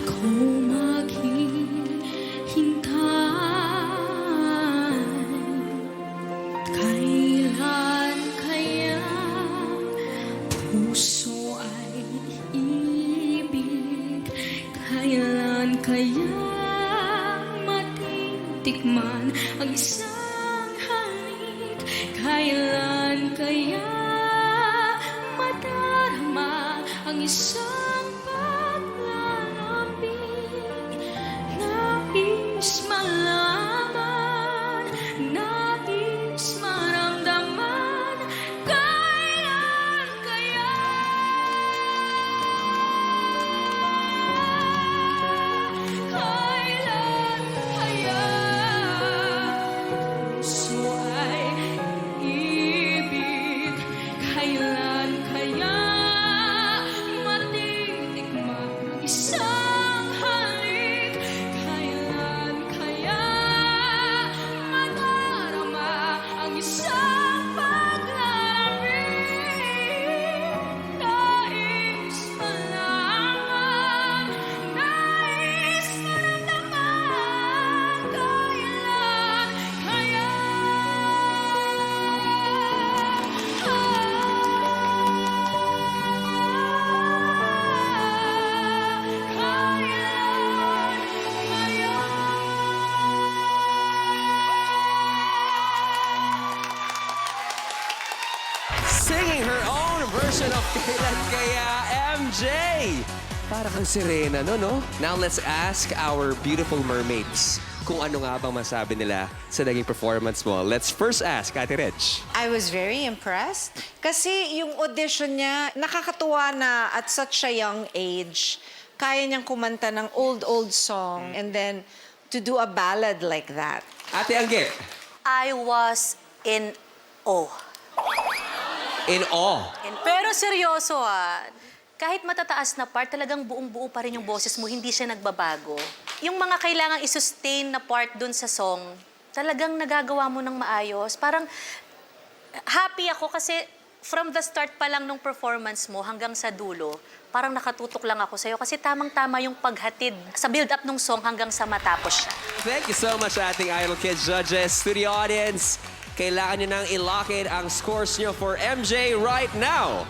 ko maghihintay. Kailan kaya puso ay ibig? Kailan kaya matitikman ang isang halik? Kailan kaya madarama ang isang paglalambing? Nais malaman, nais maramdaman. Kailan kaya? Kailan kaya puso ay ibig? Kailan kaya matitikman ang isang halik? Kailan kaya madarama ang isang paglalambing? Nais malaman, nais maramdaman. Kailan kaya? Singing her own version of Kailan Kaya, MJ! Para kang sirena, no? Now let's ask our beautiful mermaids kung ano nga bang masabi nila sa naging performance mo. Let's first ask Ate Reg. I was very impressed. Kasi yung audition niya, nakakatuwa na at such a young age, kaya niyang kumanta ng old song and then to do a ballad like that. Ate Anggit, I was in awe. in awe. Pero seryoso kahit matataas na part, talagang buong-buo pa rin yung boses mo, hindi siya nagbabago. Yung mga kailangang i-sustain na part dun sa song, talagang nagagawa mo ng maayos. Parang happy ako kasi from the start pa lang nung performance mo hanggang sa dulo, parang nakatutok lang ako sa'yo kasi tamang-tama yung paghatid sa build-up ng song hanggang sa matapos siya. Thank you so much, ating Idol Kids judges. Studio audience, kailangan nyo nang i-lock in ang scores nyo for MJ right now.